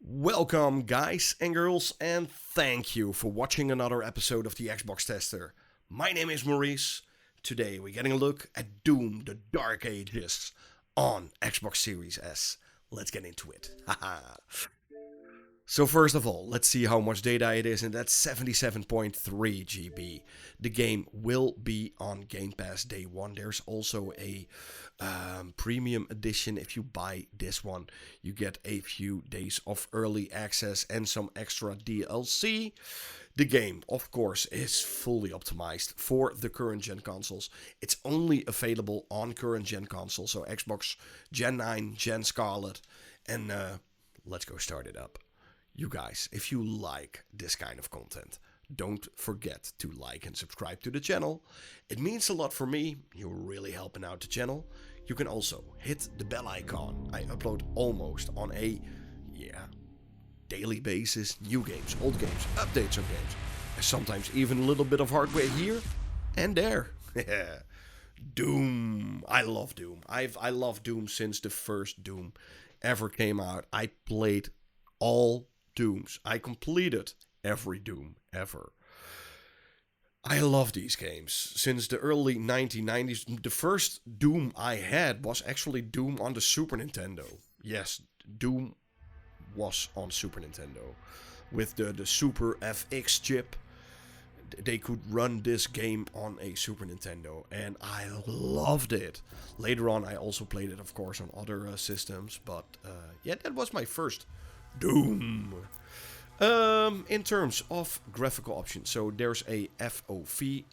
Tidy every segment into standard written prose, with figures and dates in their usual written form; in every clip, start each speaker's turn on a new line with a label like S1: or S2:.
S1: Welcome guys and girls, and thank you for watching another episode of the Xbox Tester. My name is Maurice. Today we're getting a look at Doom the Dark Ages on Xbox Series S. Let's get into it. Haha. So first of all, let's see how much data it is, and that's 77.3 GB. The game will be on Gamepass day one. There's also a premium edition. If you buy this one, you get a few days of early access and some extra DLC. The game, of course, is fully optimized for the current gen consoles. It's only available on current gen consoles, so Xbox Gen 9, Gen Scarlet, and let's go start it up. You guys, if you like this kind of content, don't forget to like and subscribe to the channel. It means a lot for me. You're really helping out the channel. You can also hit the bell icon. I upload almost on a daily basis. New games, old games, updates on games. And sometimes even a little bit of hardware here and there. Doom. I love Doom. I love Doom since the first Doom ever came out. I played all Dooms. I completed every Doom ever. I love these games since the early 1990s. The first Doom I had was actually Doom on the Super Nintendo. Yes, Doom was on Super Nintendo with the Super FX chip. They could run this game on a Super Nintendo, and I loved it. Later on, I also played it, of course, on other systems, but yeah, that was my first Doom. In terms of graphical options, so there's a FOV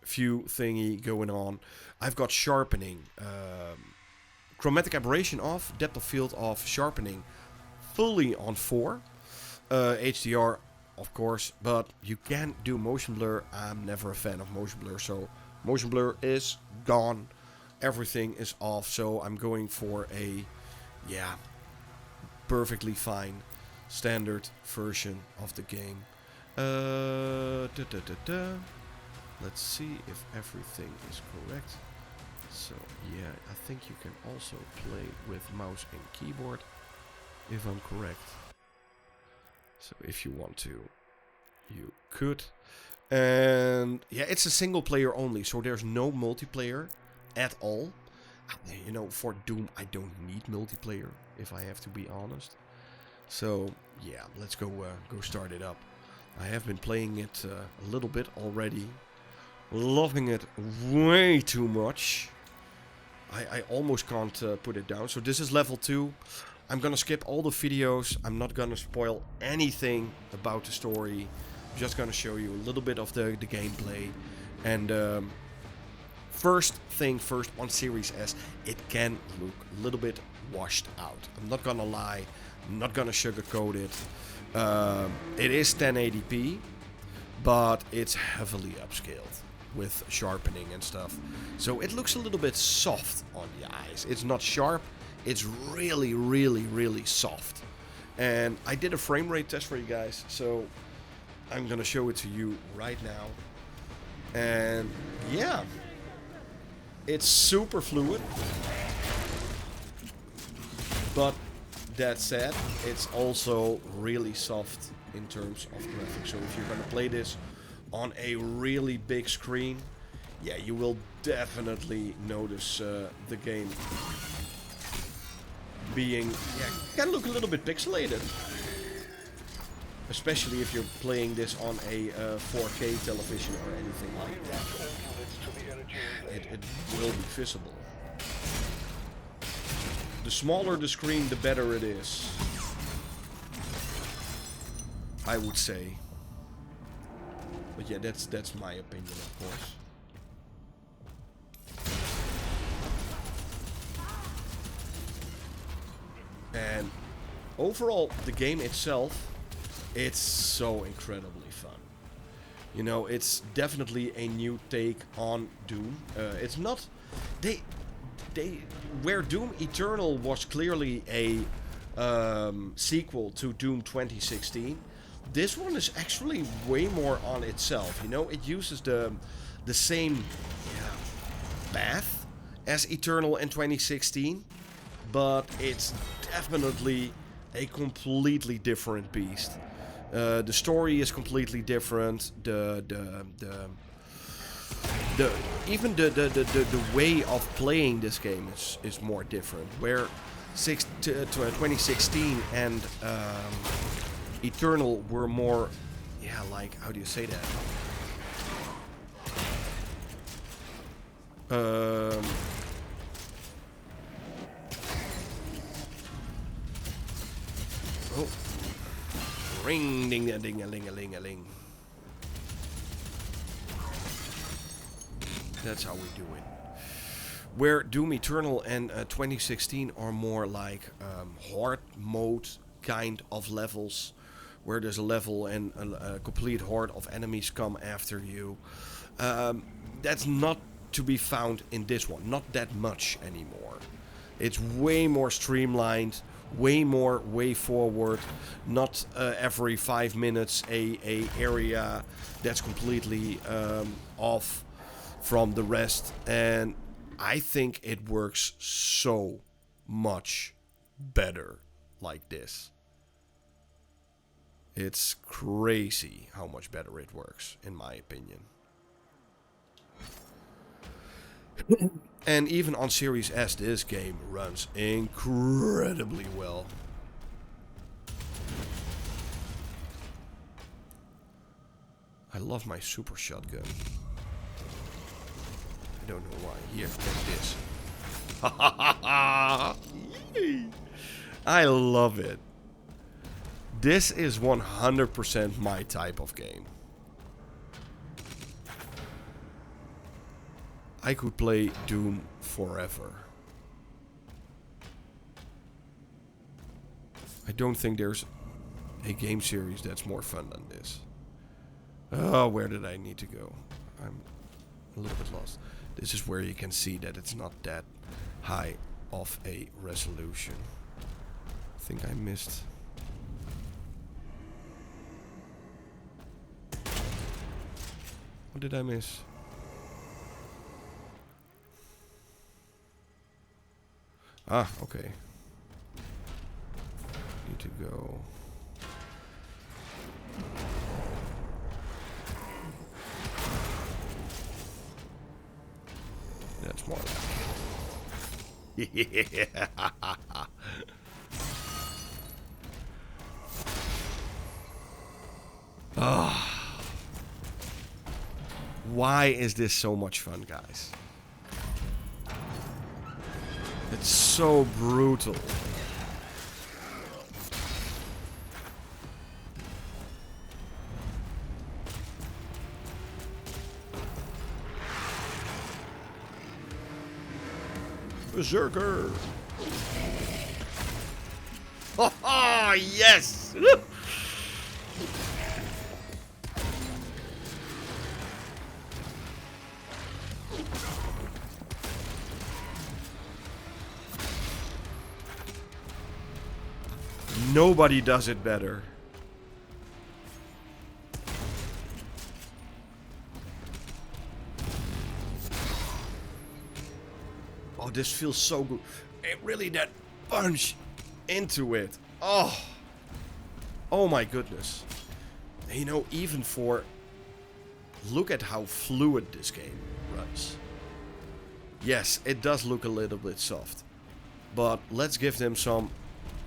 S1: view thingy going on. I've got sharpening, chromatic aberration off, depth of field off, sharpening fully on 4, HDR of course, but you can't do motion blur. I'm never a fan of motion blur, so motion blur is gone. Everything is off, so I'm going for a perfectly fine standard version of the game. Let's see if everything is correct. So yeah, I think you can also play with mouse and keyboard if I'm correct. So if you want to, you could. And yeah, it's a single player only, so there's no multiplayer at all. You know, for Doom I don't need multiplayer, if I have to be honest. So yeah, let's go start it up. I have been playing it a little bit already. Loving it way too much. I almost can't put it down. So this is level 2. I'm gonna skip all the videos. I'm not gonna spoil anything about the story. I'm just gonna show you a little bit of the gameplay. And first thing first, on Series S, it can look a little bit washed out. I'm not gonna lie. I'm not gonna sugarcoat it. It is 1080p, but it's heavily upscaled with sharpening and stuff. So it looks a little bit soft on the eyes. It's not sharp. It's really, really, really soft. And I did a frame rate test for you guys, so I'm gonna show it to you right now. And yeah, it's super fluid. But that said, it's also really soft in terms of graphics. So if you're gonna play this on a really big screen, yeah, you will definitely notice the game being, can look a little bit pixelated. Especially if you're playing this on a 4K television or anything like that. It will be visible. The smaller the screen, the better it is, I would say. But yeah, that's my opinion, of course. And overall, the game itself, it's so incredibly fun. You know, it's definitely a new take on Doom. It's not... Where Doom Eternal was clearly a sequel to Doom 2016, this one is actually way more on itself. You know, it uses the same path as Eternal in 2016, but it's definitely a completely different beast. The story is completely different. Even the way of playing this game is more different. Where 2016 and Eternal were more, yeah, like, how do you say that? Oh, ring ding a ding a ling a ling a ling. That's how we do it. Where Doom Eternal and 2016 are more like horde mode kind of levels, where there's a level and a complete horde of enemies come after you. That's not to be found in this one. Not that much anymore. It's way more streamlined, way forward. Not every 5 minutes a area that's completely off from the rest, and I think it works so much better like this. It's crazy how much better it works, in my opinion. And even on Series S, this game runs incredibly well. I love my super shotgun. I don't know why. Here, take this. I love it. This is 100% my type of game. I could play Doom forever. I don't think there's a game series that's more fun than this. Oh, where did I need to go? I'm a little bit lost. This is where you can see that it's not that high of a resolution. I think I missed. What did I miss? Ah, okay. Need to go. That's more like it. Yeah. Oh. Why is this so much fun, guys? It's so brutal. Berserker! Oh, yes! Nobody does it better. Oh, this feels so good. It really, that punch into it. Oh. Oh my goodness. You know, even for... Look at how fluid this game runs. Yes, it does look a little bit soft. But let's give them some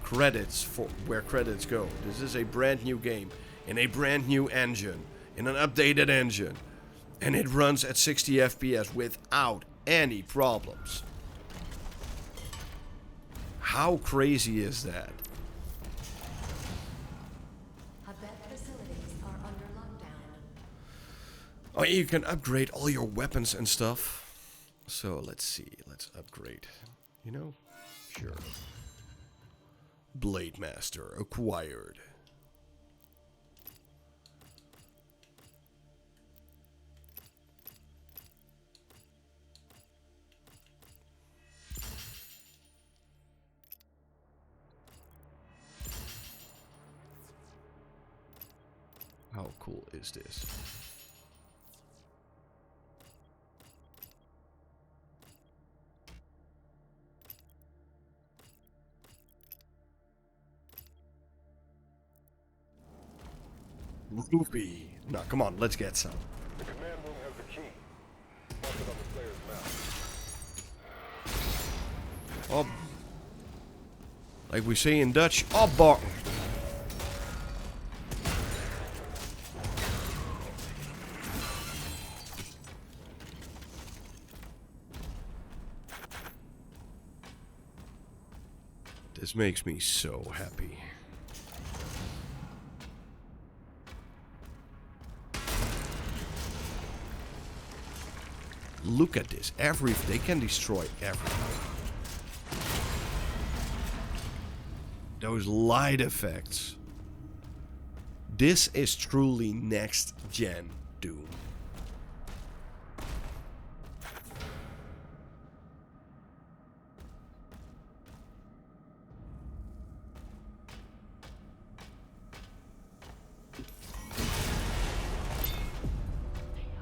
S1: credits for where credits go. This is a brand new game in a brand new engine, in an updated engine, and it runs at 60 FPS without any problems. How crazy is that?
S2: Facilities are under lockdown.
S1: Oh, you can upgrade all your weapons and stuff. So let's see, let's upgrade. You know, sure. Blade Master acquired. How cool is this? Ruby. Now, come on, let's get some.
S2: The command room has the key. Mark it on the player's map.
S1: Oh. Like we say in Dutch, opbakken. This makes me so happy. Look at this. They can destroy everything. Those light effects. This is truly next gen Doom.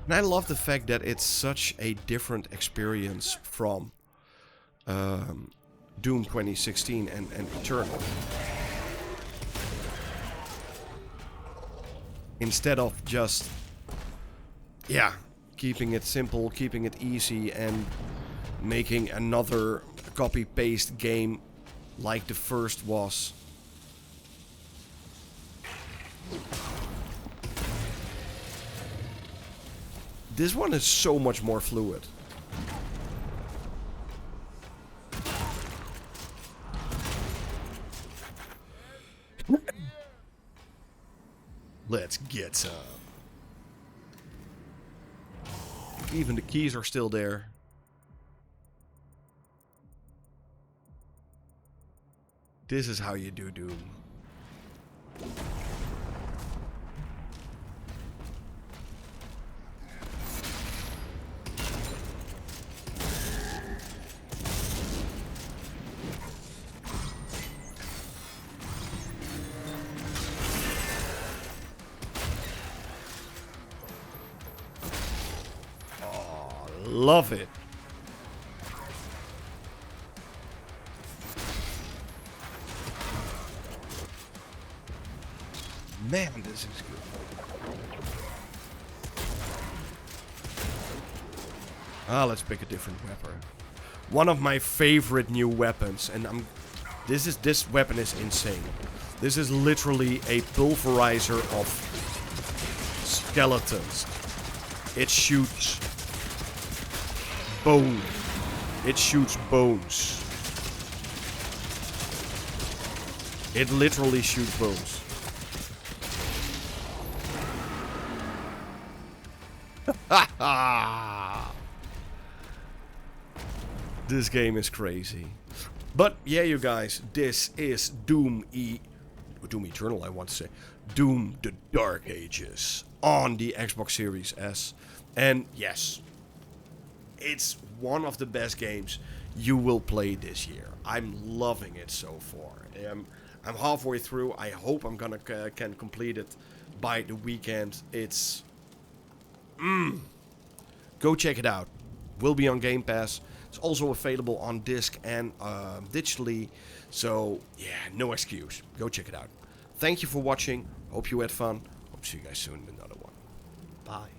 S1: And I love the fact that it's such a different experience from Doom 2016 and Eternal. Instead of just, yeah, keeping it simple, keeping it easy, and making another copy-paste game like the first was. This one is so much more fluid. Let's get some. Even the keys are still there. This is how you do Doom. Love it. Man, this is good. Let's pick a different weapon. One of my favorite new weapons, and this weapon is insane. This is literally a pulverizer of skeletons. It shoots bone. It shoots bones. It literally shoots bones. This game is crazy. But yeah, you guys, this is Doom Eternal, I want to say. Doom the Dark Ages on the Xbox Series S. And yes, it's one of the best games you will play this year. I'm loving it so far. I'm halfway through. I hope I'm gonna can complete it by the weekend. It's go check it out. Will be on Gamepass. It's also available on disc and digitally. So yeah, no excuse. Go check it out. Thank you for watching. Hope you had fun. Hope to see you guys soon in another one. Bye.